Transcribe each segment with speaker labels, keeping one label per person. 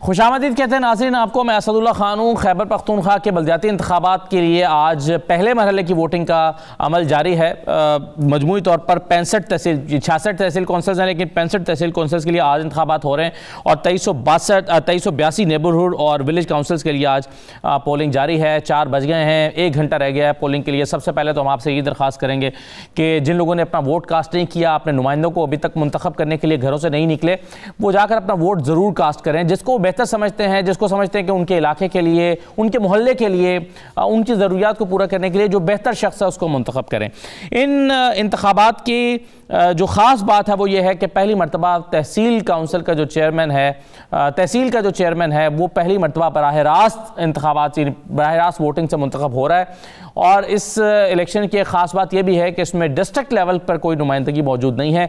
Speaker 1: خوش آمدید کہتے ہیں ناظرین آپ کو. میں اسداللہ خان ہوں. خیبر پختونخوا کے بلدیاتی انتخابات کے لیے آج پہلے مرحلے کی ووٹنگ کا عمل جاری ہے. مجموعی طور پر 66 تحصیل کونسلز ہیں، لیکن 65 تحصیل کونسلز کے لیے آج انتخابات ہو رہے ہیں اور 2382 نیبرہڈ اور ولیج کونسلز کے لیے آج پولنگ جاری ہے. 4 بج گئے ہیں، 1 گھنٹہ رہ گیا ہے پولنگ کے لیے. سب سے پہلے تو ہم آپ سے یہ درخواست کریں گے کہ جن لوگوں نے اپنا ووٹ کاسٹ نہیں کیا، اپنے نمائندوں کو ابھی تک منتخب کرنے کے لیے گھروں سے نہیں نکلے، وہ جا کر اپنا ووٹ ضرور کاسٹ کریں. جس کو بہتر سمجھتے ہیں، جس کو سمجھتے ہیں کہ ان کے علاقے کے لیے، ان کے محلے کے لیے، ان کی ضروریات کو پورا کرنے کے لیے جو بہتر شخص ہے اس کو منتخب کریں. ان انتخابات کی جو خاص بات ہے وہ یہ ہے کہ پہلی مرتبہ تحصیل کونسل کا جو چیئرمین ہے وہ پہلی مرتبہ براہ راست انتخابات براہ راست ووٹنگ سے منتخب ہو رہا ہے. اور اس الیکشن کی ایک خاص بات یہ بھی ہے کہ اس میں ڈسٹرکٹ لیول پر کوئی نمائندگی موجود نہیں ہے،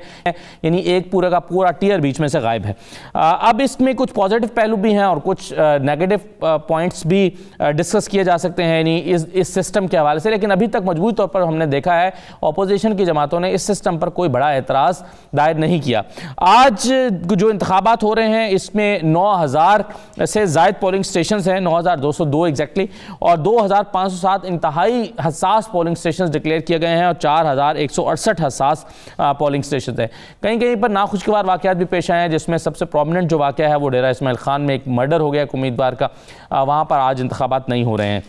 Speaker 1: یعنی ایک پورا کا پورا ٹیئر بیچ میں سے غائب ہے. اب اس میں کچھ پازیٹیو پہلو بھی ہیں اور کچھ نیگیٹو پوائنٹس بھی ڈسکس کیے جا سکتے ہیں یعنی اس سسٹم کے حوالے سے. لیکن ابھی تک مجموعی طور پر ہم نے دیکھا ہے اپوزیشن کی جماعتوں نے اس سسٹم پر کوئی بڑا اعتراض دائر نہیں کیا. آج جو انتخابات ہو رہے ہیں اس میں 9000 سے زائد پولنگ سٹیشنز ہیں، 9202 ایگزیکٹلی، اور 2507 انتہائی حساس پولنگ سٹیشنز ڈکلیئر کیے گئے ہیں اور 4168 حساس پولنگ سٹیشنز ہیں. کہیں کہیں پر ناخوشگوار واقعات بھی پیش آئے ہیں، جس میں سب سے پرومیننٹ جو واقعہ ہے وہ ڈیرہ اسماعیل خان میں ایک مرڈر ہو گیا ایک امیدوار کا. وہاں پر آج انتخابات نہیں ہو رہے ہیں.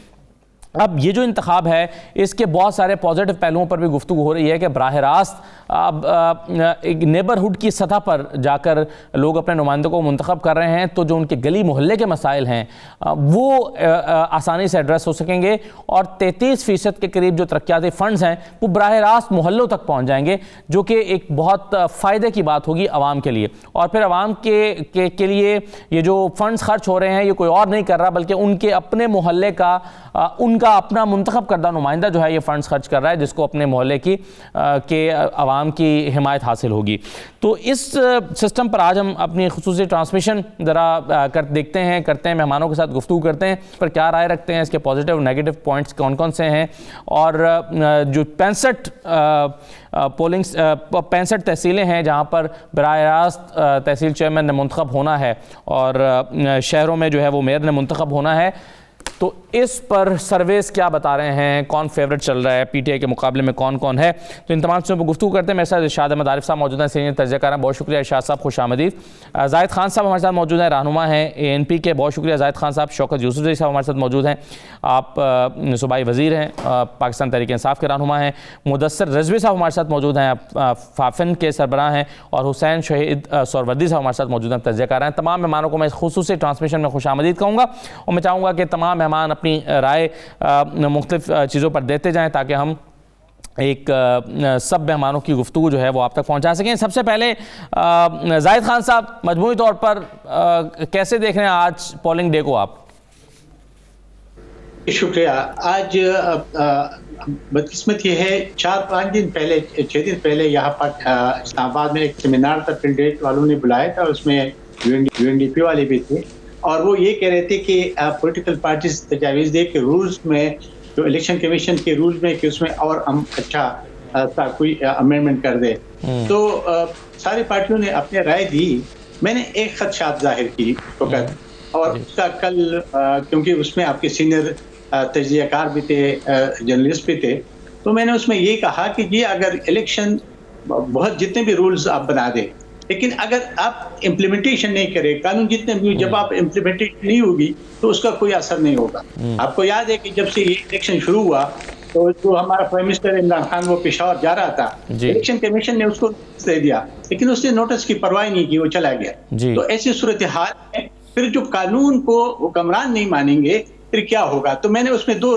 Speaker 1: اب یہ جو انتخاب ہے اس کے بہت سارے پازیٹیو پہلوؤں پر بھی گفتگو ہو رہی ہے کہ براہ راست اب ایک نیبرہڈ کی سطح پر جا کر لوگ اپنے نمائندوں کو منتخب کر رہے ہیں تو جو ان کے گلی محلے کے مسائل ہیں وہ آسانی سے ایڈریس ہو سکیں گے اور 33% کے قریب جو ترقیاتی فنڈز ہیں وہ براہ راست محلوں تک پہنچ جائیں گے، جو کہ ایک بہت فائدے کی بات ہوگی عوام کے لیے. اور پھر عوام کے لیے یہ جو فنڈز خرچ ہو رہے ہیں یہ کوئی اور نہیں کر رہا بلکہ ان کے اپنے محلے کا ان کا اپنا منتخب کردہ نمائندہ جو ہے یہ فنڈز خرچ کر رہا ہے، جس کو اپنے محلے کے عوام کی حمایت حاصل ہوگی. تو اس سسٹم پر آج ہم اپنی خصوصی ٹرانسمیشن ذرا کرتے ہیں مہمانوں کے ساتھ گفتگو کرتے ہیں پر کیا رائے رکھتے ہیں، اس کے پازیٹیو نیگیٹو پوائنٹس کون کون سے ہیں، اور جو 65 تحصیلیں ہیں جہاں پر براہ راست تحصیل چیئرمین نے منتخب ہونا ہے اور شہروں میں جو ہے وہ میئر نے منتخب ہونا ہے، تو اس پر سرویز کیا بتا رہے ہیں، کون فیورٹ چل رہا ہے، پی ٹی آئی کے مقابلے میں کون کون ہے. تو ان تمام چیزوں پر گفتگو کرتے ہیں. میرے ساتھ ارشاد احمد عارف صاحب موجود ہیں، سینئر تجزیہ کار ہیں. بہت شکریہ ارشاد صاحب، خوش آمدید. زاہد خان صاحب ہمارے ساتھ موجود ہیں، رہنما ہیں ANP کے. بہت شکریہ زاہد خان صاحب. شوکت یوسف صاحب ہمارے ساتھ موجود ہیں، آپ صوبائی وزیر ہیں، پاکستان تحریک انصاف کے رہنما ہیں. مدثر رضوی صاحب ہمارے ساتھ موجود ہیں، فافن کے سربراہ ہیں. اور حسین شہید سہروردی صاحب ہمارے ساتھ موجود ہیں، تجزیہ کار ہیں. تمام مہمانوں کو میں اس خصوصی ٹرانسمیشن میں خوش آمدید کہوں گا اور میں چاہوں گا کہ تمام مہمان اپنی رائے مختلف چیزوں پر دیتے جائیں تاکہ ہم ایک سب مہمانوں کی گفتگو جو ہے وہ آپ تک پہنچا سکیں. سب سے پہلے زاہد خان صاحب، مجموعی طور پر کیسے دیکھ رہے ہیں آج پولنگ ڈے کو آپ؟
Speaker 2: شکریہ. آج بدقسمت یہ ہے 4-5 دن پہلے 6 دن پہلے یہاں پر اسلام آباد میں ایک سیمینار تھا، پنڈیٹ والوں نے بلایا تھا، اس میں UNDP والے بھی تھے اور وہ یہ کہہ رہے تھے کہ پولیٹیکل پارٹیز تجاویز دے کہ رولز میں جو الیکشن کمیشن کے رولز میں کہ اس میں اور ہم اچھا کوئی امینڈمنٹ کر دے. تو ساری پارٹیوں نے اپنے رائے دی. میں نے ایک خدشات ظاہر کی اور اس کا کل کیونکہ اس میں آپ کے سینئر تجزیہ کار بھی تھے، جرنلسٹ بھی تھے، تو میں نے اس میں یہ کہا کہ یہ اگر الیکشن بہت جتنے بھی رولز آپ بنا دیں لیکن اگر آپ امپلیمنٹیشن نہیں کرے، قانون جتنے بھی جب آپ امپلیمنٹیشن نہیں ہوگی تو اس کا کوئی اثر نہیں ہوگا. آپ کو یاد ہے کہ جب سے یہ الیکشن شروع ہوا تو جو ہمارا پرائم منسٹر عمران خان وہ پشاور جا رہا تھا، الیکشن کمیشن نے اس کو نوٹس دے دیا لیکن اس نے نوٹس کی پرواہ نہیں کی، وہ چلا گیا. تو ایسی صورتحال میں پھر جو قانون کو حکمران نہیں مانیں گے پھر کیا ہوگا. تو میں نے اس میں 2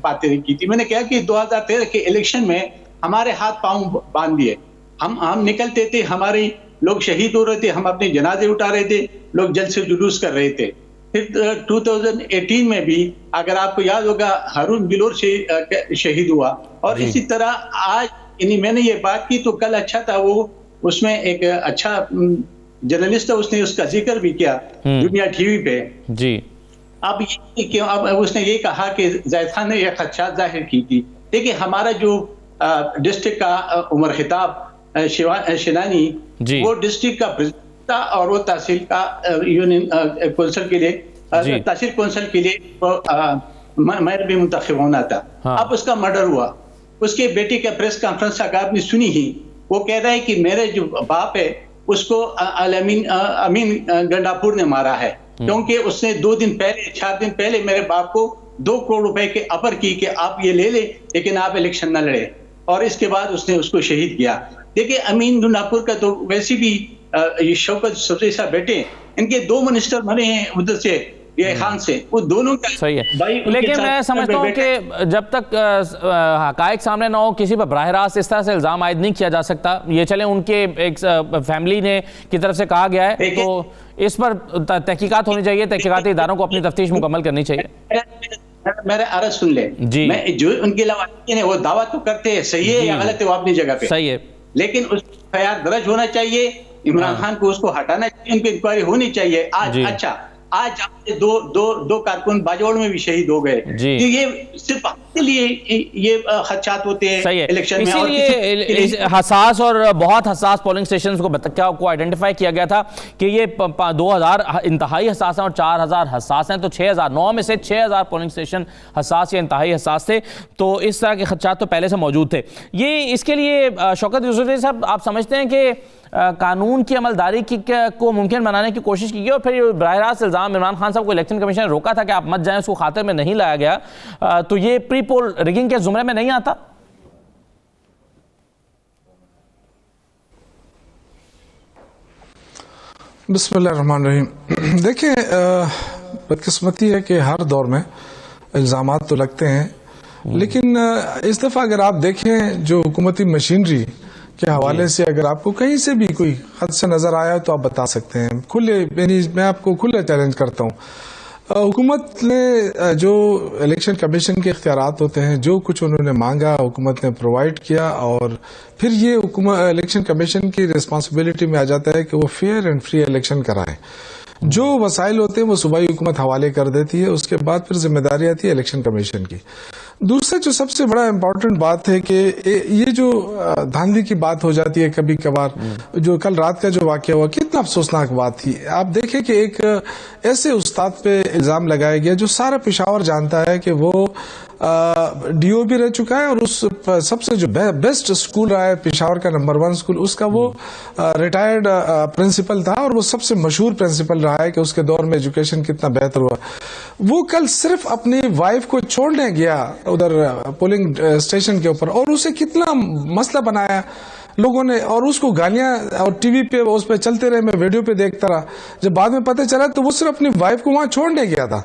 Speaker 2: باتیں کی تھی. میں نے کہا کہ 2013 کے الیکشن میں ہمارے ہاتھ پاؤں باندھ دیے، ہم نکلتے تھے، ہمارے لوگ شہید ہو رہے تھے، ہم اپنے جنازے اٹھا رہے تھے، لوگ جلد سے جلوس کر رہے تھے. پھر 2018 میں بھی اگر آپ کو یاد ہوگا ہارون بلور شہید ہوا اور اسی طرح آج یعنی میں نے یہ بات کی تو کل اچھا تھا، وہ اس میں ایک اچھا جرنلسٹ ہے، اس نے اس کا ذکر بھی کیا دنیا ٹی وی پہ. جی اب اس نے یہ کہا کہ زاہد خان نے یہ خدشات ظاہر کی تھی. دیکھیں ہمارا جو ڈسٹرکٹ کا عمر خطاب شنانی وہ ڈسٹرکٹ کا تھا اور وہ تحصیل کا یونین کونسل کے لیے تحصیل کونسل کے لیے میئر بھی منتخب ہونا تھا. اب اس کا مرڈر ہوا. اس کے بیٹی کا پریس کانفرنس اگر آپ نے سنی ہی, وہ کہہ رہا ہے کہ میرے جو باپ ہے اس کو امین گنڈاپور نے مارا ہے, کیونکہ اس نے 4 دن پہلے میرے باپ کو 2 کروڑ روپے کے آفر کی کہ آپ یہ لے لیں لیکن آپ الیکشن نہ لڑے, اور اس کے بعد اس نے اس کو شہید کیا. دیکھیں امین گنڈاپور کا تو ویسے بھی یہ شوکت صفدر صاحب بیٹے, ان کے 2 منسٹر بنے ہیں ادھر سے یہ خان سے, وہ دونوں کا
Speaker 1: صحیح ہے. لیکن میں سمجھتا ہوں کہ جب تک حقائق سامنے نہ ہو کسی پر براہ راست اس طرح سے الزام عائد نہیں کیا جا سکتا. یہ چلیں ان کے ایک فیملی نے کی طرف سے کہا گیا ہے تو اس پر تحقیقات ہونی چاہیے, تحقیقاتی اداروں کو اپنی تفتیش مکمل کرنی چاہیے.
Speaker 2: میرا عرض سن لیں جی, میں جو ان کے لوازمین ہیں وہ دعویٰ تو کرتے ہیں, صحیح ہے یا غلط ہے وہ اپنی جگہ پہ
Speaker 1: صحیح ہے,
Speaker 2: لیکن اس FIR درج ہونا چاہیے. عمران خان کو اس کو ہٹانا چاہیے, ان کی انکوائری ہونی چاہیے. اچھا آج دو کارکن باجوڑ میں بھی شہید ہو گئے, یہ صرف آپ کے لیے یہ خدشات ہوتے ہیں الیکشن میں.
Speaker 1: اسی لیے حساس اور بہت حساس پولنگ سٹیشنز کو آئیڈینٹیفائی کیا گیا تھا کہ یہ 2000 انتہائی حساس ہیں اور 4000 حساس ہیں, تو 6009 میں سے 6000 پولنگ سٹیشن حساس یا انتہائی حساس تھے. تو اس طرح کے خدشات تو پہلے سے موجود تھے. یہ اس کے لیے شوکت یوسفزئی صاحب آپ سمجھتے ہیں کہ قانون کی عملداری کو ممکن بنانے کی کوشش کی گئی, اور پھر براہ راست الزام عمران خان صاحب کو الیکشن کمیشن نے روکا تھا کہ آپ مت جائیں, اس کو خاطر میں نہیں لایا گیا, تو یہ پری پول ریگنگ کے زمرے میں نہیں آتا؟
Speaker 3: بسم اللہ الرحمن الرحیم. دیکھیں بدقسمتی ہے کہ ہر دور میں الزامات تو لگتے ہیں, لیکن اس دفعہ اگر آپ دیکھیں جو حکومتی مشینری کے حوالے سے اگر آپ کو کہیں سے بھی کوئی حادثہ نظر آیا تو آپ بتا سکتے ہیں کھلے, میں آپ کو کھلا چیلنج کرتا ہوں. حکومت نے جو الیکشن کمیشن کے اختیارات ہوتے ہیں, جو کچھ انہوں نے مانگا حکومت نے پرووائڈ کیا, اور پھر یہ الیکشن کمیشن کی ریسپانسبلٹی میں آ جاتا ہے کہ وہ فیئر اینڈ فری الیکشن کرائیں. جو وسائل ہوتے ہیں وہ صوبائی حکومت حوالے کر دیتی ہے, اس کے بعد پھر ذمہ داری آتی ہے الیکشن کمیشن کی. دوسرا جو سب سے بڑا امپورٹنٹ بات ہے کہ یہ جو دھاندلی کی بات ہو جاتی ہے کبھی کبھار, جو کل رات کا جو واقعہ ہوا کتنا افسوسناک بات تھی. آپ دیکھیں کہ ایک ایسے استاد پہ الزام لگایا گیا جو سارا پشاور جانتا ہے کہ وہ DO بھی رہ چکا ہے, اور اس سب سے جو بیسٹ اسکول رہا ہے پشاور کا نمبر 1 اسکول, اس کا وہ ریٹائرڈ پرنسپل تھا, اور وہ سب سے مشہور پرنسپل رہا ہے کہ اس کے دور میں ایجوکیشن کتنا بہتر ہوا. وہ کل صرف اپنی وائف کو چھوڑنے گیا ادھر پولنگ اسٹیشن کے اوپر, اور اسے کتنا مسئلہ بنایا لوگوں نے, اور اس کو گالیاں اور ٹی وی پہ اس پہ چلتے رہے, میں ویڈیو پہ دیکھتا رہا. جب بعد میں پتہ چلا تو وہ صرف اپنی وائف کو وہاں چھوڑنے گیا تھا.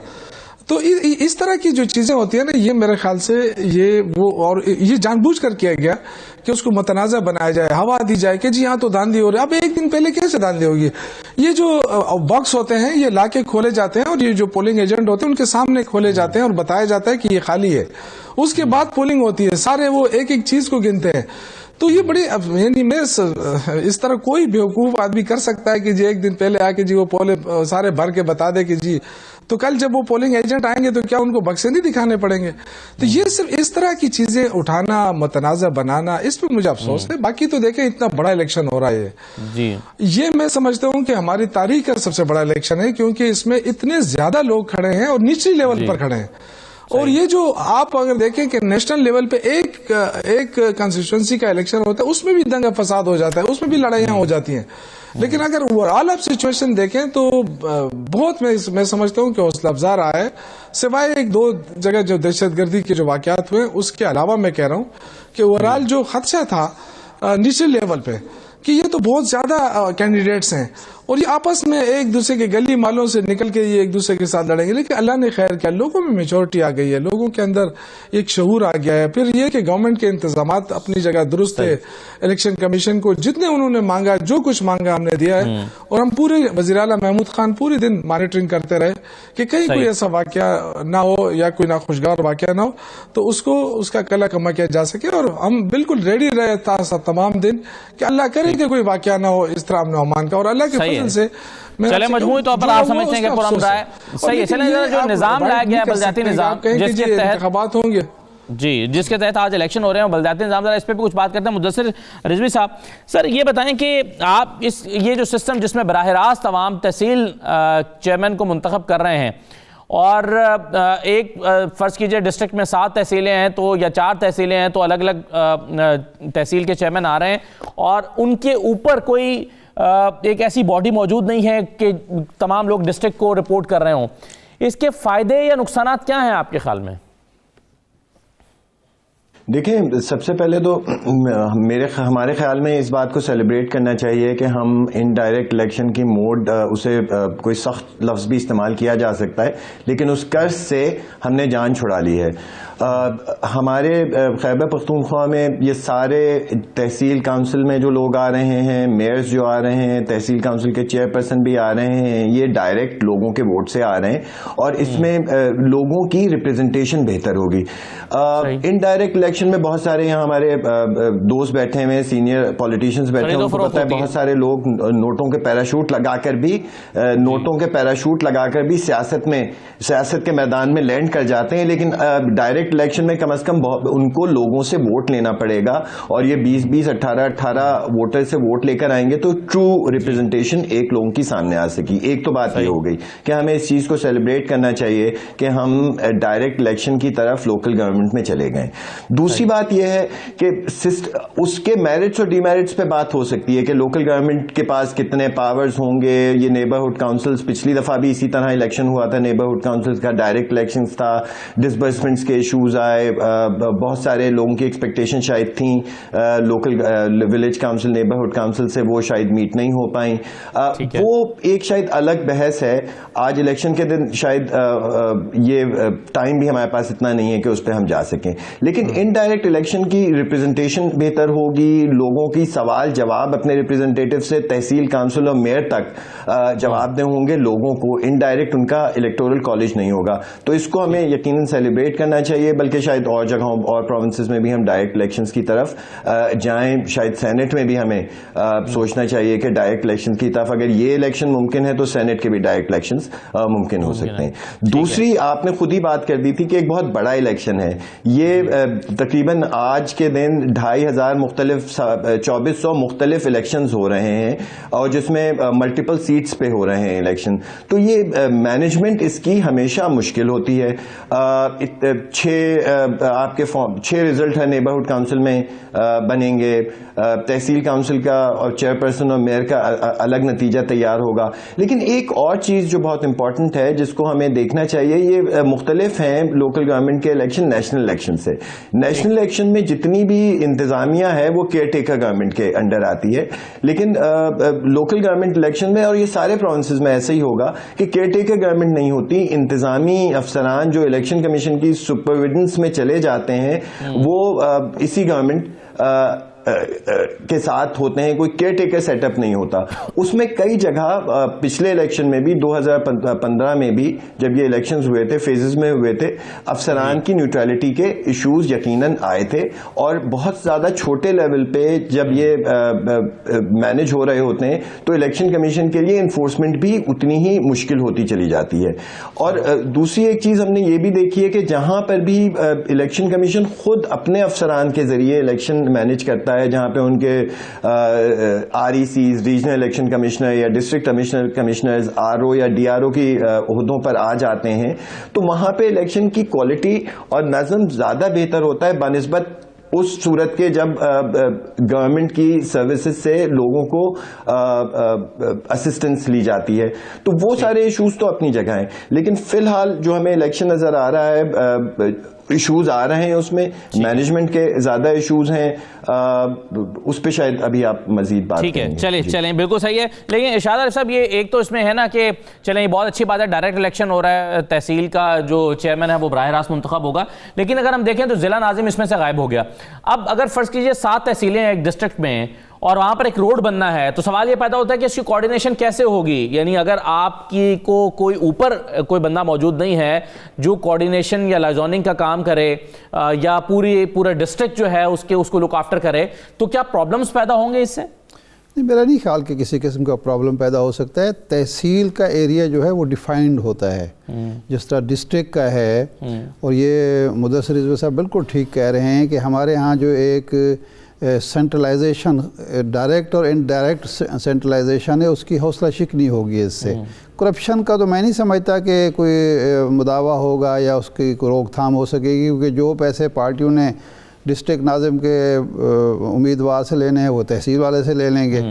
Speaker 3: تو اس طرح کی جو چیزیں ہوتی ہیں نا, یہ میرے خیال سے یہ جان بوجھ کر کیا گیا کہ اس کو متنازع بنایا جائے, ہوا دی جائے کہ جی ہاں تو دھاندلی ہو رہی ہے. اب ایک دن پہلے کیسے دھاندلی ہوگی؟ یہ جو باکس ہوتے ہیں یہ لا کے کھولے جاتے ہیں, اور یہ جو پولنگ ایجنٹ ہوتے ہیں ان کے سامنے کھولے جاتے ہیں اور بتایا جاتا ہے کہ یہ خالی ہے. اس کے بعد پولنگ ہوتی ہے, سارے وہ ایک ایک چیز کو گنتے ہیں. تو یہ بڑی میں اس طرح کوئی بیوقوف آدمی کر سکتا ہے کہ جی ایک دن پہلے آ کے جی وہ پولے سارے بھر کے بتا دے کہ جی, تو کل جب وہ پولنگ ایجنٹ آئیں گے تو کیا ان کو بکسے نہیں دکھانے پڑیں گے؟ تو یہ صرف اس طرح کی چیزیں اٹھانا, متنازع بنانا, اس پہ مجھے افسوس ہے. باقی تو دیکھیں اتنا بڑا الیکشن ہو رہا ہے جی, یہ میں سمجھتا ہوں کہ ہماری تاریخ کا سب سے بڑا الیکشن ہے, کیونکہ اس میں اتنے زیادہ لوگ کھڑے ہیں اور نچلی لیول پر کھڑے ہیں. اور یہ جو آپ اگر دیکھیں کہ نیشنل لیول پہ ایک کنسٹیٹوئنسی کا الیکشن ہوتا ہے, اس میں بھی دنگا فساد ہو جاتا ہے, اس میں بھی لڑائیاں ہو جاتی ہیں. لیکن اگر اوور آل آپ سچویشن دیکھیں تو بہت میں سمجھتا ہوں کہ حوصلہ افزا رہا ہے, سوائے 1-2 جگہ جو دہشت گردی کے جو واقعات ہوئے اس کے علاوہ. میں کہہ رہا ہوں کہ اوور آل جو خدشہ تھا نیچے لیول پہ کہ یہ تو بہت زیادہ کینڈیڈیٹس ہیں اور یہ آپس میں ایک دوسرے کے گلی مالوں سے نکل کے یہ ایک دوسرے کے ساتھ لڑیں گے. لیکن اللہ نے خیر کیا, لوگوں میں میچورٹی آ گئی ہے, لوگوں کے اندر ایک شعور آ گیا ہے. پھر یہ کہ گورنمنٹ کے انتظامات اپنی جگہ درست ہے, الیکشن کمیشن کو جتنے انہوں نے مانگا, جو کچھ مانگا ہم نے دیا ہے. اور ہم پورے وزیر اعلیٰ محمود خان پورے دن مانیٹرنگ کرتے رہے کہ کہیں کوئی ایسا واقعہ نہ ہو یا کوئی ناخوشگوار واقعہ نہ ہو, تو اس کا کلا کما کیا جا سکے. اور ہم بالکل ریڈی رہے تمام دن کہ اللہ کرے کہ کوئی واقعہ نہ ہو اس طرح امن و امان کا. اور اللہ کے فضل سے
Speaker 1: چلے مجموعی طور پر آپ سمجھتے ہیں کہ پرامن رائے صحیح ہے. چلیں جو نظام لایا گیا ہے بلدیاتی نظام جس کے تحت
Speaker 3: انتخابات ہوں گے,
Speaker 1: جی، جس کے تحت آج الیکشن ہو رہے ہیں بلدیاتی نظام، ذرا اس پہ بھی کچھ بات کرتے ہیں. مدثر رضوی صاحب، سر یہ بتائیں کہ آپ یہ جو سسٹم جس میں براہ راست عوام تحصیل چیئرمین کو منتخب کر رہے ہیں، اور ایک فرض کیجئے ڈسٹرکٹ میں 7 تحصیلیں ہیں تو یا 4 تحصیلیں ہیں تو الگ الگ تحصیل کے چیئرمین آ رہے ہیں، اور ان کے اوپر کوئی ایک ایسی باڈی موجود نہیں ہے کہ تمام لوگ ڈسٹرکٹ کو رپورٹ کر رہے ہوں. اس کے فائدے یا نقصانات کیا ہیں آپ کے خیال میں؟
Speaker 4: دیکھیں، سب سے پہلے تو ہمارے خیال میں اس بات کو سیلیبریٹ کرنا چاہیے کہ ہم انڈائریکٹ الیکشن کی موڈ، اسے کوئی سخت لفظ بھی استعمال کیا جا سکتا ہے، لیکن اس قرض سے ہم نے جان چھڑا لی ہے. ہمارے خیبر پختونخوا میں یہ سارے تحصیل کونسل میں جو لوگ آ رہے ہیں، میئرز جو آ رہے ہیں، تحصیل کونسل کے چیئر پرسن بھی آ رہے ہیں، یہ ڈائریکٹ لوگوں کے ووٹ سے آ رہے ہیں، اور اس میں لوگوں کی ریپرزنٹیشن بہتر ہوگی. انڈائریکٹ الیکشن میں بہت سارے یہاں ہمارے دوست بیٹھے ہوئے، سینئر پولیٹیشینز بیٹھے ہیں، ان کو پتہ ہے بہت سارے لوگ نوٹوں کے پیراشوٹ لگا کر بھی سیاست کے میدان میں لینڈ کر جاتے ہیں. لیکن ڈائریکٹ الیکشن میں کم از کم ان کو لوگوں سے ووٹ لینا پڑے گا، اور یہ 20-20 18 ووٹر سے ووٹ لے کر آئیں گے تو ٹرو ریپرزنٹیشن ایک لوگوں کی سامنے آ سکی. ایک تو بات یہ ہو گئی کہ ہمیں اس چیز کو سیلیبریٹ کرنا چاہیے کہ ہم ڈائریکٹ الیکشن کی طرف لوکل گورنمنٹ میں چلے گئے. دوسری بات یہ ہے کہ اس کے میرٹس اور ڈی میرٹس پہ بات ہو سکتی ہے کہ لوکل گورنمنٹ کے پاس کتنے پاورز ہوں گے. یہ نیبرہڈ کاؤنسلز، پچھلی دفعہ بھی اسی طرح الیکشن ہوا تھا، نیبرہڈ کاؤنسلز کا ڈائریکٹ الیکشنز تھا، ڈسبرسمنٹس کے ایشوز آئے، بہت سارے لوگوں کی ایکسپیکٹیشن شاید تھیں local village council, neighbourhood council سے، وہ شاید میٹ نہیں ہو پائیں. وہ ایک شاید الگ بحث ہے. آج الیکشن کے دن شاید یہ ٹائم بھی ہمارے پاس اتنا نہیں ہے کہ اس پہ ہم جا سکیں. لیکن انڈائریکٹ الیکشن کی ریپرزنٹیشن بہتر ہوگی، لوگوں کی سوال جواب اپنے ریپرزنٹیٹیو سے تحصیل کونسل اور میئر تک جواب دے ہوں گے لوگوں کو. انڈائریکٹ ان کا الیکٹورل کالج نہیں ہوگا. تو اس کو ہمیں یقیناً سیلیبریٹ کرنا چاہیے، بلکہ شاید اور جگہوں اور پروونسز میں بھی ہم ڈائریکٹ الیکشنز کی طرف جائیں. شاید سینٹ میں بھی ہمیں سوچنا چاہیے کہ ڈائریکٹ الیکشن کی طرف اگر یہ الیکشن ممکن ہے تو سینٹ کے بھی ڈائریکٹ الیکشنز ممکن ہو سکتے ہیں. دوسری، آپ نے خود ہی بات کر دی تھی کہ ایک بہت بڑا الیکشن ہے یہ. تقریباً آج کے دن 2500 مختلف 2400 مختلف الیکشنز ہو رہے ہیں، اور جس میں ملٹیپل سیٹس پہ ہو رہے ہیں الیکشن. تو یہ مینجمنٹ اس کی ہمیشہ مشکل ہوتی ہے. 6 رزلٹ ہے نیبرہڈ کاؤنسل میں بنیں گے، تحصیل کاؤنسل کا اور چیئرپرسن اور میئر کا الگ نتیجہ تیار ہوگا. لیکن ایک اور چیز جو بہت امپورٹنٹ ہے جس کو ہمیں دیکھنا چاہیے، یہ مختلف ہیں لوکل گورنمنٹ کے الیکشن نیشنل الیکشن سے. نیشنل الیکشن میں جتنی بھی انتظامیہ ہے وہ کیئر ٹیکر گورنمنٹ کے انڈر آتی ہے، لیکن لوکل گورنمنٹ الیکشن میں، اور یہ سارے پروونسز میں ایسا ہی ہوگا، کہ کیئر ٹیکر گورنمنٹ نہیں ہوتی. انتظامی افسران جو الیکشن کمیشن کی سپرویژنس میں چلے جاتے ہیں وہ اسی گورنمنٹ کے ساتھ ہوتے ہیں، کوئی کیئر ٹیکر سیٹ اپ نہیں ہوتا. اس میں کئی جگہ پچھلے الیکشن میں بھی 2015 میں بھی جب یہ الیکشنز ہوئے تھے، فیزز میں ہوئے تھے، افسران کی نیوٹرلٹی کے ایشوز یقیناً آئے تھے. اور بہت زیادہ چھوٹے لیول پہ جب یہ مینج ہو رہے ہوتے ہیں تو الیکشن کمیشن کے لیے انفورسمنٹ بھی اتنی ہی مشکل ہوتی چلی جاتی ہے. اور دوسری ایک چیز ہم نے یہ بھی دیکھی ہے کہ جہاں پر بھی الیکشن کمیشن خود اپنے افسران کے ذریعے الیکشن مینج کرتا ہے، جہاں پہ ان کے R E Cs, regional election commissioner یا ڈسٹرکٹ کمشنرز، آر او یا ڈی آر او کی عہدوں پر آ جاتے ہیں، تو وہاں پہ الیکشن کی کوالٹی اور نظم زیادہ بہتر ہوتا ہے بنسبت اس صورت کے جب گورنمنٹ کی سروسز سے لوگوں کو اسسٹنس لی جاتی ہے. تو وہ سارے ایشوز تو اپنی جگہ ہیں، لیکن فی الحال جو ہمیں الیکشن نظر آ رہا ہے، ایشوز آ رہے ہیں، اس میں مینجمنٹ کے زیادہ ایشوز ہیں. اس پہ شاید ابھی آپ مزید بات کریں گے.
Speaker 1: ٹھیک ہے، چلیں بالکل صحیح ہے. لیکن ارشاد عارف صاحب، یہ ایک تو اس میں ہے نا کہ چلیں یہ بہت اچھی بات ہے، ڈائریکٹ الیکشن ہو رہا ہے، تحصیل کا جو چیئرمین ہے وہ براہ راست منتخب ہوگا. لیکن اگر ہم دیکھیں تو ضلع ناظم اس میں سے غائب ہو گیا. اب اگر فرض کیجئے 7 تحصیلیں ایک ڈسٹرکٹ میں اور وہاں پر ایک روڈ بننا ہے تو سوال یہ پیدا ہوتا ہے کہ اس کی کوارڈینیشن کیسے ہوگی. یعنی اگر آپ کی کو کوئی اوپر کوئی بندہ موجود نہیں ہے جو کوارڈینیشن یا لائزوننگ کا کام کرے یا پورا ڈسٹرکٹ جو ہے اس کو لک آفٹر کرے، تو کیا پرابلمز پیدا ہوں گے اس سے؟
Speaker 5: میرا نہیں خیال کہ کسی قسم کا پرابلم پیدا ہو سکتا ہے. تحصیل کا ایریا جو ہے وہ ڈیفائنڈ ہوتا ہے جس طرح ڈسٹرکٹ کا ہے. اور یہ مدثر رضوی صاحب بالکل ٹھیک کہہ رہے ہیں کہ ہمارے ہاں جو ایک سینٹرلائزیشن ڈائریکٹ اور انڈائریکٹ سینٹرلائزیشن ہے اس کی حوصلہ شکنی ہوگی اس سے. کرپشن کا تو میں نہیں سمجھتا کہ کوئی مداوع ہوگا یا اس کی کوئی روک تھام ہو سکے گی، کیونکہ جو پیسے پارٹیوں نے ڈسٹرکٹ ناظم کے امیدوار سے لینے ہیں وہ تحصیل والے سے لے لیں گے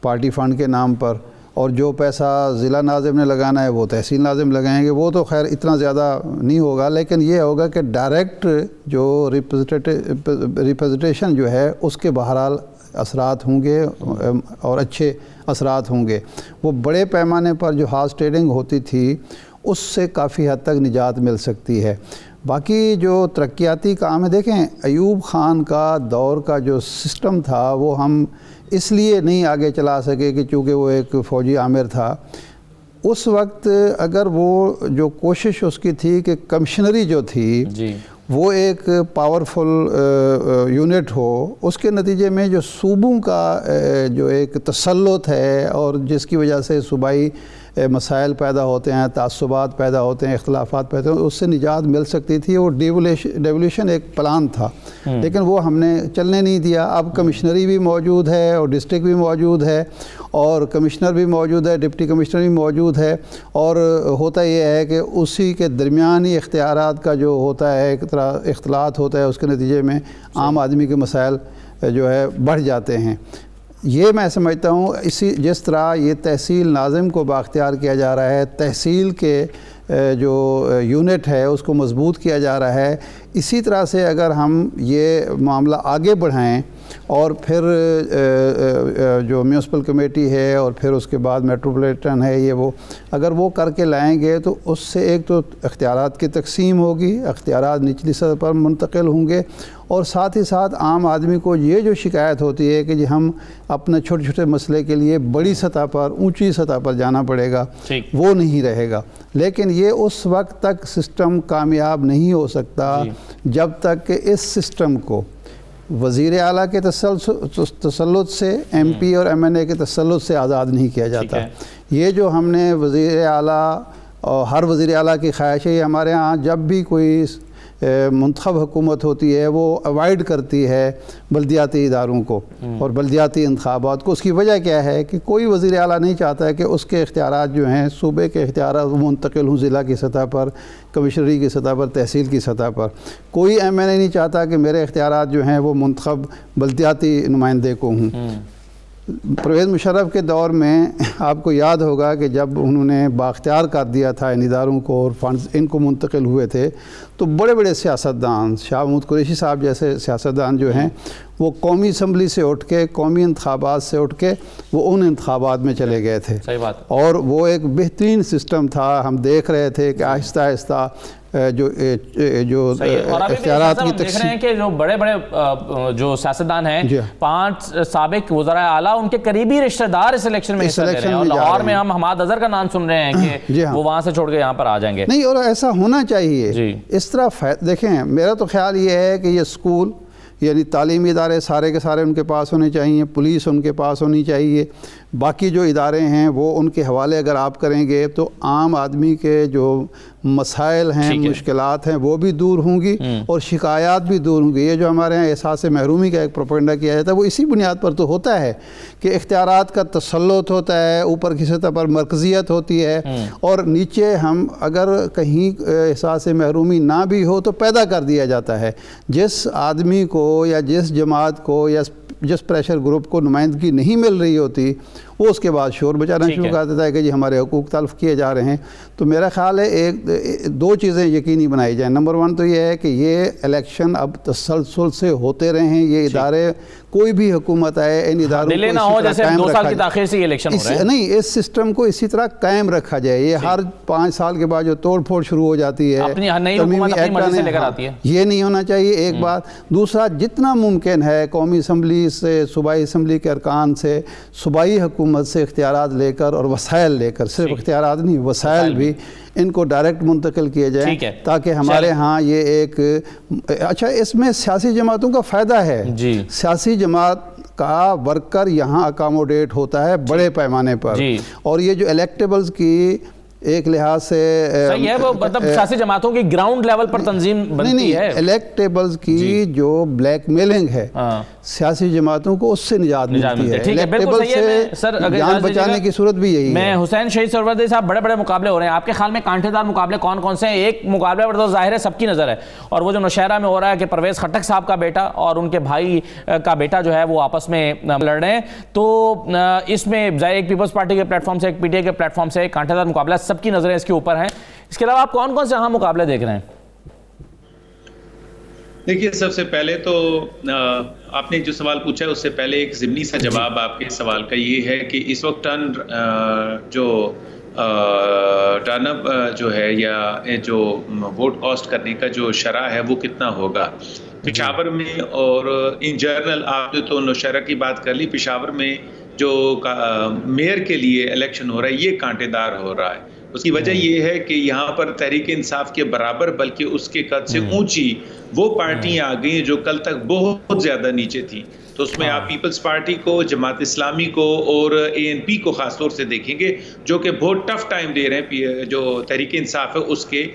Speaker 5: پارٹی فنڈ کے نام پر، اور جو پیسہ ضلع ناظم نے لگانا ہے وہ تحصیل ناظم لگائیں گے. وہ تو خیر اتنا زیادہ نہیں ہوگا، لیکن یہ ہوگا کہ ڈائریکٹ جو ریپرزنٹیشن جو ہے اس کے بہرحال اثرات ہوں گے اور اچھے اثرات ہوں گے. وہ بڑے پیمانے پر جو ہارس ٹریڈنگ ہوتی تھی اس سے کافی حد تک نجات مل سکتی ہے. باقی جو ترقیاتی کام ہے، دیکھیں ایوب خان کا دور کا جو سسٹم تھا وہ ہم اس لیے نہیں آگے چلا سکے کہ چونکہ وہ ایک فوجی آمر تھا. اس وقت اگر وہ جو کوشش اس کی تھی کہ کمشنری جو تھی وہ ایک پاورفل یونٹ ہو، اس کے نتیجے میں جو صوبوں کا جو ایک تسلط ہے اور جس کی وجہ سے صوبائی مسائل پیدا ہوتے ہیں، تعصبات پیدا ہوتے ہیں، اختلافات پیدا ہوتے ہیں، اس سے نجات مل سکتی تھی. وہ ڈیولیشن ایک پلان تھا لیکن وہ ہم نے چلنے نہیں دیا. اب کمشنری بھی موجود ہے اور ڈسٹرکٹ بھی موجود ہے اور کمشنر بھی موجود ہے، ڈپٹی کمشنر بھی موجود ہے، اور ہوتا یہ ہے کہ اسی کے درمیانی اختیارات کا جو ہوتا ہے ایک طرح اختلاط ہوتا ہے، اس کے نتیجے میں عام آدمی کے مسائل جو ہے بڑھ جاتے ہیں. یہ میں سمجھتا ہوں جس طرح یہ تحصیل ناظم کو بااختیار کیا جا رہا ہے، تحصیل کے جو یونٹ ہے اس کو مضبوط کیا جا رہا ہے، اسی طرح سے اگر ہم یہ معاملہ آگے بڑھائیں اور پھر جو میونسپل کمیٹی ہے اور پھر اس کے بعد میٹروپولیٹن ہے، یہ وہ اگر وہ کر کے لائیں گے تو اس سے ایک تو اختیارات کی تقسیم ہوگی، اختیارات نچلی سطح پر منتقل ہوں گے، اور ساتھ ہی ساتھ عام آدمی کو یہ جو شکایت ہوتی ہے کہ جی ہم اپنے چھوٹے چھوٹے مسئلے کے لیے بڑی سطح پر اونچی سطح پر جانا پڑے گا، وہ نہیں رہے گا. لیکن یہ اس وقت تک سسٹم کامیاب نہیں ہو سکتا جب تک کہ اس سسٹم کو وزیر اعلیٰ کے تسلط سے، ایم پی اور ایم این اے کے تسلط سے آزاد نہیں کیا جاتا. یہ جو ہم نے وزیر اعلیٰ اور ہر وزیر اعلیٰ کی خواہش ہے، یہ ہمارے ہاں جب بھی کوئی منتخب حکومت ہوتی ہے وہ اوائڈ کرتی ہے بلدیاتی اداروں کو اور بلدیاتی انتخابات کو. اس کی وجہ کیا ہے کہ کوئی وزیر اعلیٰ نہیں چاہتا ہے کہ اس کے اختیارات جو ہیں، صوبے کے اختیارات وہ منتقل ہوں ضلع کی سطح پر، کمشنری کی سطح پر، تحصیل کی سطح پر. کوئی ایم این اے نہیں چاہتا کہ میرے اختیارات جو ہیں وہ منتخب بلدیاتی نمائندے کو ہوں. پرویز مشرف کے دور میں آپ کو یاد ہوگا کہ جب انہوں نے بااختیار کر دیا تھا ان اداروں کو اور فنڈز ان کو منتقل ہوئے تھے، تو بڑے بڑے سیاستدان، شاہ محمود قریشی صاحب جیسے سیاستدان جو ہیں وہ قومی اسمبلی سے اٹھ کے، قومی انتخابات سے اٹھ کے وہ ان انتخابات میں چلے گئے تھے.
Speaker 1: صحیح بات. اور
Speaker 5: وہ ایک بہترین سسٹم تھا. ہم دیکھ رہے تھے کہ آہستہ آہستہ جو اختیارات کی
Speaker 1: دیکھ رہے ہیں کہ جو بڑے بڑے جو سیاستدان ہیں، 5 سابق وزراء اعلیٰ ان کے قریبی رشتہ دار اس الیکشن میں حصہ لے رہے ہیں، اور لاہور میں ہم حماد اظہر کا نام سن رہے ہیں کہ وہ وہاں سے چھوڑ کے یہاں پر آ جائیں گے.
Speaker 5: نہیں، اور ایسا ہونا چاہیے. اس طرح دیکھیں، میرا تو خیال یہ ہے کہ یہ اسکول یعنی تعلیمی ادارے سارے کے سارے ان کے پاس ہونے چاہیے، پولیس ان کے پاس ہونی چاہیے، باقی جو ادارے ہیں وہ ان کے حوالے اگر آپ کریں گے تو عام آدمی کے جو مسائل ہیں، مشکلات ہیں، وہ بھی دور ہوں گی اور شکایات بھی دور ہوں گی. یہ جو ہمارے یہاں احساس محرومی کا ایک پروپیگنڈا کیا جاتا ہے وہ اسی بنیاد پر تو ہوتا ہے کہ اختیارات کا تسلط ہوتا ہے، اوپر کی سطح پر مرکزیت ہوتی ہے، اور نیچے ہم اگر کہیں احساس محرومی نہ بھی ہو تو پیدا کر دیا جاتا ہے. جس آدمی کو یا جس جماعت کو یا جس پریشر گروپ کو نمائندگی نہیں مل رہی ہوتی وہ اس کے بعد شور بچانا شروع کر دیتا ہے کہ جی ہمارے حقوق تلف کیے جا رہے ہیں. تو میرا خیال ہے 2 چیزیں یقینی بنائی جائیں. نمبر 1 تو یہ ہے کہ یہ الیکشن اب تسلسل سے ہوتے رہے ہیں. یہ ادارے کوئی بھی حکومت آئے ان اداروں کو
Speaker 1: نہ ہو جیسے 2 سال کی تاخیر سے یہ الیکشن ہو رہے ہیں.
Speaker 5: نہیں، اس سسٹم کو اسی طرح قائم رکھا جائے. یہ ہر 5 سال کے بعد جو توڑ پھوڑ شروع ہو جاتی ہے، یہ نہیں ہونا چاہیے. ایک بات. دوسرا، جتنا ممکن ہے قومی اسمبلی سے، صوبائی اسمبلی کے ارکان سے، صوبائی حکومت سے اختیارات لے کر اور وسائل لے کر، صرف اختیارات نہیں، وسائل بھی ان کو ڈائریکٹ منتقل کیے جائیں تاکہ ہمارے ہاں یہ ایک اچھا اس میں سیاسی جماعتوں کا فائدہ ہے. سیاسی جماعت کا ورکر یہاں اکاموڈیٹ ہوتا ہے بڑے پیمانے پر، اور یہ جو الیکٹیبلز کی ایک لحاظ سے
Speaker 1: صحیح ہے، وہ مطلب سیاسی جماعتوں کی گراؤنڈ لیول پر تنظیم بنتی ہے،
Speaker 5: الیکٹیبلز کی جو بلیک میلنگ ہے سیاسی جماعتوں کو اس سے نجات ملتی ہے، الیکٹیبل سے جان بچانے کی صورت بھی یہی ہے۔
Speaker 1: میں حسین شہید سہروردی صاحب، بڑے بڑے مقابلے ہو رہے ہیں، آپ کے خیال میں کانٹے دار مقابلے کون کون سے ہیں؟ ایک مقابلے پر تو ظاہر ہے سب کی نظر ہے، اور وہ جو نوشہرہ میں ہو رہا ہے کہ پرویز خٹک صاحب کا بیٹا اور ان کے بھائی کا بیٹا جو ہے وہ آپس میں لڑ رہے ہیں، تو اس میں ظاہر ایک پیپلز پارٹی کے پلیٹ فارم سے، ایک پی ٹی آئی کے پلیٹ فارم سے ایک کانٹے دار مقابلہ، سب کی نظریں اس کے اوپر ہیں۔ اس کے علاوہ آپ کون کون سے اہم مقابلے دیکھ رہے ہیں؟
Speaker 6: دیکھیے، سب سے پہلے تو آپ نے جو سوال پوچھا ہے اس سے پہلے ایک ضمنی سا جواب آپ کے سوال کا یہ ہے کہ اس وقت ٹرن اپ جو ہے یا جو ووٹ کاسٹ کرنے کا جو شرح ہے وہ کتنا ہوگا پشاور میں، اور ان جنرل آپ نے تو نوشہرہ کی بات کر لی، پشاور میں جو میئر کے لیے الیکشن ہو رہا ہے یہ کانٹے دار ہو رہا ہے۔ اس کی وجہ یہ ہے کہ یہاں پر تحریک انصاف کے برابر بلکہ اس کے قد سے اونچی وہ پارٹیاں آ گئی ہیں جو کل تک بہت زیادہ نیچے تھیں، تو اس میں آپ پیپلز پارٹی کو، جماعت اسلامی کو اور اے این پی کو خاص طور سے دیکھیں گے جو کہ بہت ٹف ٹائم دے رہے ہیں جو تحریک انصاف ہے اس کے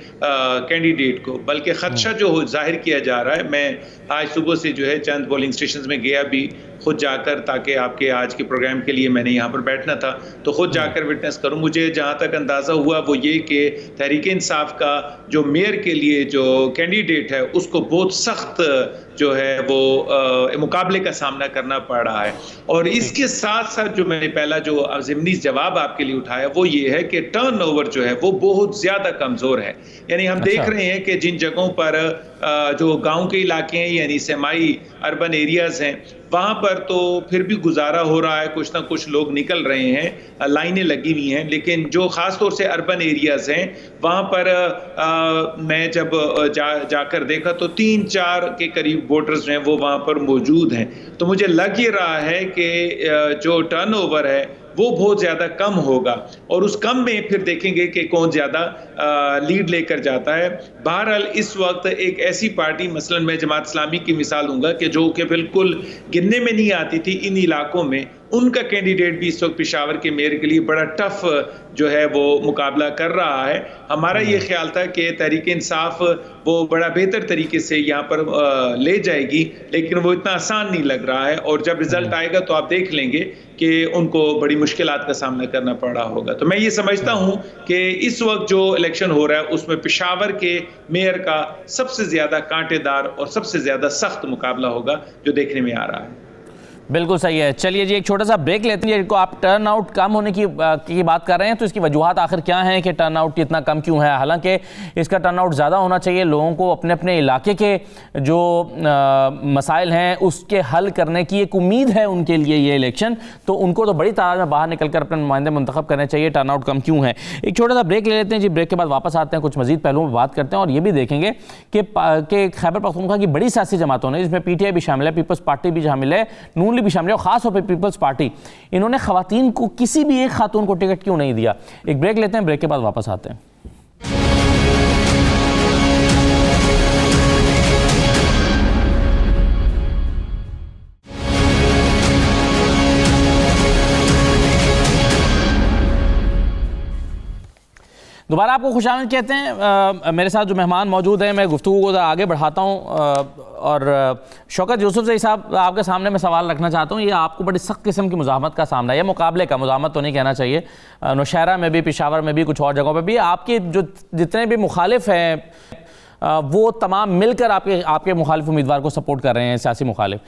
Speaker 6: کینڈیڈیٹ کو، بلکہ خدشہ جو ظاہر کیا جا رہا ہے، میں آج صبح سے جو ہے چند پولنگ اسٹیشنز میں گیا بھی خود جا کر، تاکہ آپ کے آج کے پروگرام کے لیے میں نے یہاں پر بیٹھنا تھا تو خود جا کر وٹنس کروں، مجھے جہاں تک اندازہ ہوا وہ یہ کہ تحریک انصاف کا جو میئر کے لیے جو کینڈیڈیٹ ہے اس کو بہت سخت جو ہے وہ مقابلے کا سامنا کرنا پڑ رہا ہے۔ اور اس کے ساتھ ساتھ جو میں نے پہلا جو ضمنی جواب آپ کے لیے اٹھایا وہ یہ ہے کہ ٹرن اوور جو ہے وہ بہت زیادہ کمزور ہے، یعنی ہم دیکھ رہے ہیں کہ جن جگہوں پر جو گاؤں کے علاقے ہیں یعنی سیمائی اربن ایریاز ہیں وہاں پر تو پھر بھی گزارا ہو رہا ہے، کچھ نہ کچھ لوگ نکل رہے ہیں، لائنیں لگی ہوئی ہیں، لیکن جو خاص طور سے اربن ایریاز ہیں وہاں پر میں جب جا کر دیکھا تو 3-4 کے قریب ووٹرز ہیں وہ وہاں پر موجود ہیں، تو مجھے لگ یہ رہا ہے کہ جو ٹرن اوور ہے وہ بہت زیادہ کم ہوگا، اور اس کم میں پھر دیکھیں گے کہ کون زیادہ لیڈ لے کر جاتا ہے۔ بہرحال اس وقت ایک ایسی پارٹی، مثلا میں جماعت اسلامی کی مثال دوں گا کہ جو کہ بالکل گننے میں نہیں آتی تھی ان علاقوں میں، ان کا کینڈیڈیٹ بھی اس وقت پشاور کے میئر کے لیے بڑا ٹف جو ہے وہ مقابلہ کر رہا ہے۔ ہمارا یہ خیال تھا کہ تحریک انصاف وہ بڑا بہتر طریقے سے یہاں پر لے جائے گی، لیکن وہ اتنا آسان نہیں لگ رہا ہے، اور جب رزلٹ آئے گا تو آپ دیکھ لیں گے کہ ان کو بڑی مشکلات کا سامنا کرنا پڑ رہا ہوگا۔ تو میں یہ سمجھتا ہوں کہ اس وقت جو الیکشن ہو رہا ہے اس میں پشاور کے میئر کا سب سے زیادہ کانٹے دار اور سب سے زیادہ سخت مقابلہ ہوگا جو دیکھنے میں آ رہا ہے۔
Speaker 1: بالکل صحیح ہے، چلیے جی ایک چھوٹا سا بریک لیتے ہیں۔ کو آپ ٹرن آؤٹ کم ہونے کی بات کر رہے ہیں، تو اس کی وجوہات آخر کیا ہیں کہ ٹرن آؤٹ اتنا کم کیوں ہے؟ حالانکہ اس کا ٹرن آؤٹ زیادہ ہونا چاہیے، لوگوں کو اپنے اپنے علاقے کے جو مسائل ہیں اس کے حل کرنے کی ایک امید ہے ان کے لیے یہ الیکشن، تو ان کو تو بڑی تعداد میں باہر نکل کر اپنے نمائندے منتخب کرنے چاہیے۔ ٹرن آؤٹ کم کیوں ہے؟ ایک چھوٹا سا بریک لے لیتے ہیں جی، بریک کے بعد واپس آتے ہیں، کچھ مزید پہلوؤں پہ بات کرتے ہیں، اور یہ بھی دیکھیں گے کہ خیبر پختونخوا کی بڑی سیاسی جماعتوں نے، جس میں پی ٹی آئی بھی شامل ہے، پیپلز پارٹی بھی شامل ہے، نون لیگ بھی شامل ہے، اور خاص طور پہ پیپلز پارٹی، انہوں نے خواتین کو، کسی بھی ایک خاتون کو ٹکٹ کیوں نہیں دیا؟ ایک بریک لیتے ہیں، بریک کے بعد واپس آتے ہیں۔ دوبارہ آپ کو خوش آمدید کہتے ہیں۔ میرے ساتھ جو مہمان موجود ہیں، میں گفتگو کو آگے بڑھاتا ہوں، اور شوکت یوسف صاحب آپ کے سامنے میں سوال رکھنا چاہتا ہوں۔ یہ آپ کو بڑی سخت قسم کی مزاحمت کا سامنا ہے، یہ مقابلے کا، مزاحمت تو نہیں کہنا چاہیے، نوشہرہ میں بھی، پشاور میں بھی، کچھ اور جگہوں پہ بھی آپ کے جو جتنے بھی مخالف ہیں وہ تمام مل کر آپ کے مخالف امیدوار کو سپورٹ کر رہے ہیں، سیاسی مخالف،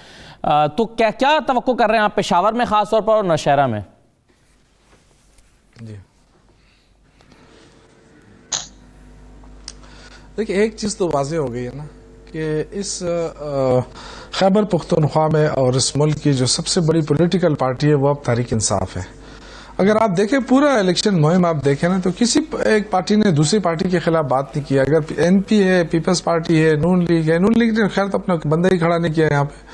Speaker 1: تو کیا توقع کر رہے ہیں آپ پشاور میں خاص طور پر اور نوشہرہ میں؟
Speaker 3: جی دیکھیں، ایک چیز تو واضح ہو گئی ہے نا کہ اس خیبر پختونخوا میں اور اس ملک کی جو سب سے بڑی پولیٹیکل پارٹی ہے وہ اب تحریک انصاف ہے۔ اگر آپ دیکھیں پورا الیکشن مہم آپ دیکھیں نا، تو کسی ایک پارٹی نے دوسری پارٹی کے خلاف بات نہیں کیا۔ اگر این پی ہے، پیپلز پارٹی ہے، نون لیگ ہے، نون لیگ نے خیر تو اپنا بندہ ہی کھڑا نہیں کیا یہاں پہ۔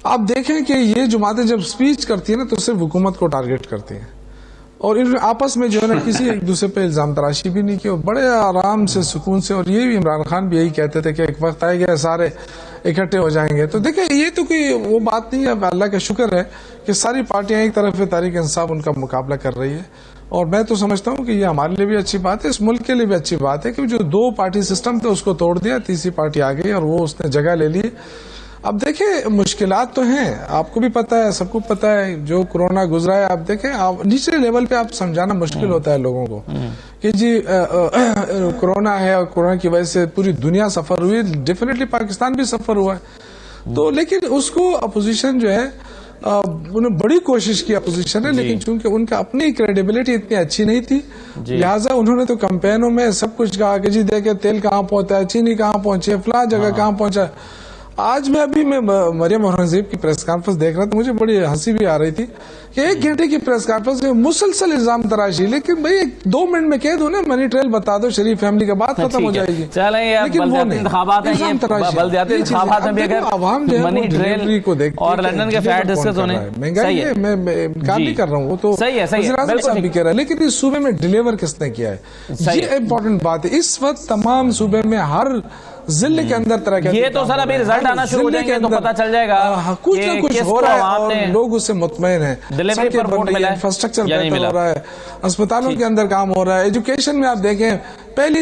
Speaker 3: آپ دیکھیں کہ یہ جماعتیں جب سپیچ کرتی ہیں نا تو صرف حکومت کو ٹارگٹ کرتی ہیں، اور ان آپس میں جو ہے نا کسی ایک دوسرے پہ الزام تراشی بھی نہیں کی، بڑے آرام سے، سکون سے۔ اور یہ بھی عمران خان بھی یہی کہتے تھے کہ ایک وقت آئے گا سارے اکٹھے ہو جائیں گے. تو دیکھیں یہ تو کوئی وہ بات نہیں ہے. اللہ کا شکر ہے کہ ساری پارٹیاں ایک طرف تحریک انصاف ان کا مقابلہ کر رہی ہے, اور میں تو سمجھتا ہوں کہ یہ ہمارے لیے بھی اچھی بات ہے, اس ملک کے لیے بھی اچھی بات ہے کہ جو 2 پارٹی سسٹم تھا اس کو توڑ دیا, تیسری پارٹی آ گئی اور وہ اس نے جگہ لے لی. اب دیکھیں مشکلات تو ہیں, آپ کو بھی پتا ہے, سب کو پتا ہے, جو کورونا گزرا ہے. آپ دیکھیں نیچے لیول پہ آپ سمجھانا مشکل ہوتا ہے لوگوں کو کہ جی کورونا ہے اور کورونا کی وجہ سے پوری دنیا سفر ہوئی, ڈیفینیٹلی پاکستان بھی سفر ہوا ہے. تو لیکن اس کو اپوزیشن جو ہے انہوں بڑی کوشش کی, اپوزیشن ہے, لیکن چونکہ ان کا اپنی کریڈیبلٹی اتنی اچھی نہیں تھی, لہٰذا انہوں نے تو کمپینوں میں سب کچھ کہا کہ جی دیکھیں تیل کہاں پہنچا ہے, چینی کہاں پہنچی ہے, فلاں جگہ کہاں پہنچا ہے. آج میں مریم اورنگزیب کی پریس کانفرنس دیکھ رہا تھا, مجھے بڑی ہنسی بھی آ رہی تھی کہ 1 گھنٹے کی پریس کانفرنس میں مسلسل الزام تراشی. لیکن بھائی 2 منٹ میں کہہ دو نا منی ٹریل بتا دو, شریف فیملی کا بات ختم ہو جائے گی.
Speaker 1: لیکن بلدیاتی انتخابات ہیں, بلدیاتی انتخابات میں بھی اگر
Speaker 3: عوام جو
Speaker 1: منی ٹریل
Speaker 3: کو دیکھ
Speaker 1: اور لندن کے فلیٹ ڈسکس ہونے,
Speaker 3: مہنگائی ہے, میں انکار نہیں کر رہا ہوں, وہ تو وزیر اعظم صاحب بھی کہہ رہا ہے, لیکن اس صوبے میں ڈیلیور کس نے کیا ہے, یہ امپورٹنٹ بات ہے. اس وقت تمام صوبے میں ہر ضلع کے اندر طرح کے,
Speaker 1: یہ تو سر ابھی رزلٹ آنا شروع ہو جائیں گے تو پتہ چل جائے گا
Speaker 3: کچھ نہ کچھ ہو رہا ہے اور لوگ اس سے مطمئن ہیں.
Speaker 1: ڈیلیوری پر ووٹ ملا ہے,
Speaker 3: انفراسٹرکچر بہتر ہو رہا ہے, اسپتالوں کے اندر کام ہو رہا ہے. ایجوکیشن میں آپ دیکھیں پہلی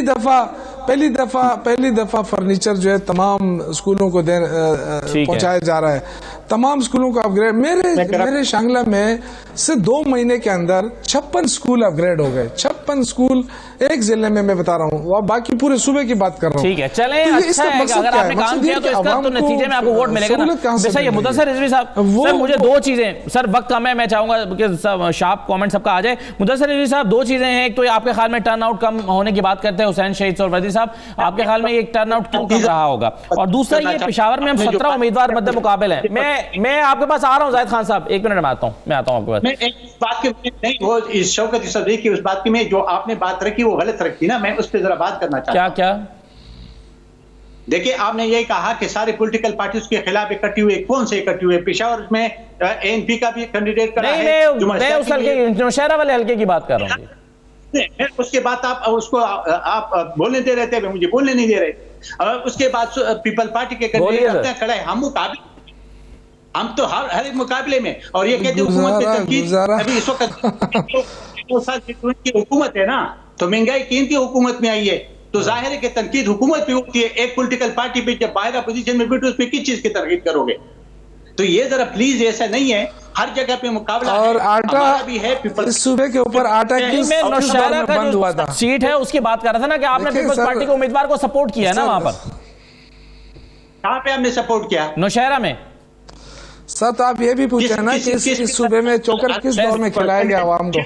Speaker 3: دفعہ فرنیچر جو ہے تمام اسکولوں کو پہنچایا جا رہا ہے, تمام اسکولوں کو اپ گریڈ. میرے شانگلہ میں سے 2 مہینے کے اندر 56 اسکول اپ گریڈ ہو گئے. 56 اسکول ایک ضلع میں بتا رہا ہوں, اور باقی پورے صوبے کی بات کر رہا ہوں.
Speaker 1: ٹھیک ہے, چلیں اچھا ہے کہ اگر آپ نے کام کیا تو اس کا تو نتیجے میں آپ کو ووٹ ملے گا نا. صحیح ہے مدثر رضوی صاحب, سر مجھے 2 چیزیں, سر وقت کم ہے, میں چاہوں گا کہ شارپ کامنٹ سب کا آ جائے. مدثر رضوی صاحب 2 چیزیں ہیں, ایک تو آپ کے خیال میں ٹرن آؤٹ کم ہونے کی بات کرتے ہیں حسین شہید اور وردی صاحب, آپ کے خیال میں یہ ٹرن آؤٹ کیوں کم رہا ہوگا, اور دوسرا یہ پشاور میں ہم 17 امیدوار مد مقابل ہیں. میں آپ کے پاس آ رہا ہوں زاہد خان صاحب, 1 منٹ میں آتا ہوں آپ کے پاس.
Speaker 2: میں اس بات کے نہیں, وہ شوکت صدیقی کی اس بات کی میں جو آپ نے بات رکھی وہ غلط رکھی نا, میں اس پہ ذرا بات کرنا چاہتا ہوں.
Speaker 1: کیا
Speaker 2: دیکھیں آپ نے یہی کہا کہ سارے پولیٹیکل پارٹیز کے خلاف اکٹھی ہوئے, کون سے اکٹھی ہوئے؟ پشاور میں ANP کا بھی کینڈیڈیٹ کھڑا ہے.
Speaker 1: میں اس حلقے نوشہرہ والے حلقے کی بات کر رہا ہوں.
Speaker 2: اس کے بعد آپ اس کو آپ بولنے دے رہے تھے, مجھے بولنے نہیں دے رہے. اس کے بعد پیپل پارٹی کے کینڈیڈیٹ کھڑا ہے. ہم تو ہر ایک مقابلے میں, اور یہ کہتے ہیں حکومت پہ تنقید. ابھی اس وقت کی حکومت ہے نا, تو مہنگائی کن کی حکومت میں آئی ہے, تو ظاہر ہے کہ تنقید حکومت پہ ہوتی ہے. ایک پولیٹیکل پارٹی پہ جب باہر اپوزیشن میں بیٹھو اس پہ کس چیز کی تنقید کرو گے؟ تو یہ ذرا پلیز ایسا نہیں ہے, ہر جگہ پہ مقابلہ
Speaker 3: اور آٹا
Speaker 2: بھی ہے.
Speaker 3: اس صوبے کے اوپر آٹا کس
Speaker 1: نوشہرہ کا جو سیٹ ہے اس کی بات کر رہا تھا نا کہ آپ نے پیپلز پارٹی کو امیدوار کو سپورٹ کیا ہے نا, وہاں پر
Speaker 2: کہاں پہ آپ نے سپورٹ کیا؟
Speaker 1: نوشہرہ میں.
Speaker 3: سر آپ یہ بھی پوچھیں نا کہ اس صوبے میں چوکر کس دور میں کھلایا گیا عوام کو؟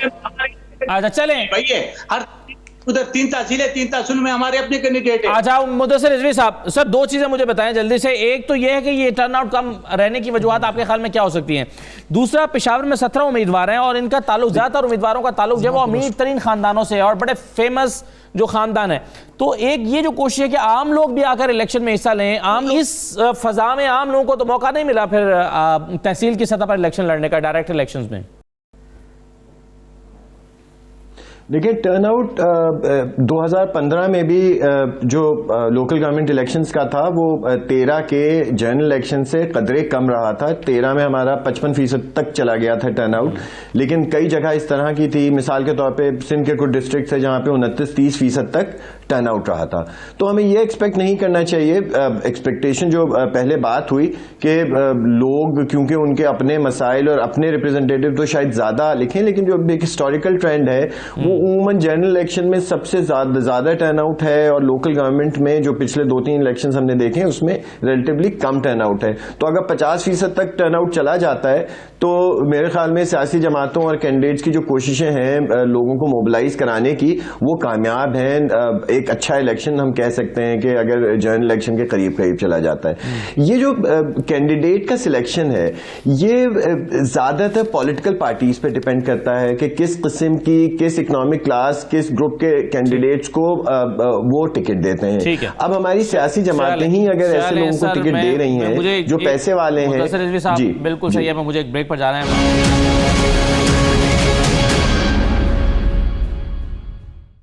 Speaker 1: اچھا چلیں,
Speaker 2: ہر ادھر 3 تحصیلیں 3 تحصیل میں ہمارے اپنے کینڈیڈیٹ ہیں.
Speaker 1: اچھا مدثر رضوی صاحب, سر 2 چیزیں مجھے بتائیں جلدی سے. ایک تو یہ ہے کہ یہ ٹرن آؤٹ کم رہنے کی وجوہات آپ کے خیال میں کیا ہو سکتی ہیں. دوسرا, پشاور میں 17 امیدوار ہیں اور ان کا تعلق, زیادہ تر امیدواروں کا تعلق جو ہے وہ امیر ترین خاندانوں سے ہے اور بڑے فیمس جو خاندان ہے. تو ایک یہ جو کوشش ہے کہ عام لوگ بھی آ کر الیکشن میں حصہ لیں, اس فضا میں عام لوگوں کو تو موقع نہیں ملا پھر تحصیل کی سطح پر الیکشن لڑنے کا, ڈائریکٹ الیکشنز میں.
Speaker 4: دیکھیں ٹرن آؤٹ 2015 میں بھی جو لوکل گورنمنٹ الیکشنز کا تھا وہ 13 کے جنرل الیکشن سے قدرے کم رہا تھا. 13 میں ہمارا 55% تک چلا گیا تھا ٹرن آؤٹ, لیکن کئی جگہ اس طرح کی تھی, مثال کے طور پہ سندھ کے کچھ ڈسٹرکٹس ہیں جہاں پہ 29-30% تک ٹرن آؤٹ رہا تھا. تو ہمیں یہ ایکسپیکٹ نہیں کرنا چاہیے, ایکسپیکٹیشن جو پہلے بات ہوئی کہ لوگ کیونکہ ان کے اپنے مسائل اور اپنے ریپرزینٹیٹیو تو شاید زیادہ لکھیں, لیکن جو ایک ہسٹوریکل ٹرینڈ ہے وہ عموماً جنرل الیکشن میں سب سے زیادہ ٹرن آؤٹ ہے, اور لوکل گورنمنٹ میں جو پچھلے 2-3 الیکشنز ہم نے دیکھے اس میں ریلیٹیولی کم ٹرن آؤٹ ہے. تو اگر 50% تک ٹرن آؤٹ چلا جاتا ہے تو میرے خیال میں سیاسی جماعتوں اور کینڈیڈیٹس کی جو کوششیں ہیں لوگوں کو موبلائز کرانے کی وہ کامیاب ہیں. ایک اچھا الیکشن ہم کہہ سکتے ہیں کہ اگر جنرل الیکشن کے قریب چلا جاتا ہے. یہ جو کینڈیڈیٹ کا سلیکشن ہے یہ زیادہ تر پولیٹیکل پارٹیز پہ ڈیپینڈ کرتا ہے کہ کس قسم کی, کس اکنامک کلاس, کس گروپ کے کینڈیڈیٹس کو وہ ٹکٹ دیتے ہیں. اب ہماری سیاسی جماعتیں ہی اگر ایسے لوگوں کو ٹکٹ دے رہی ہیں جو پیسے والے ہیں.
Speaker 1: جی بالکل صحیح ہے, مجھے ایک بریک پر جانا ہے.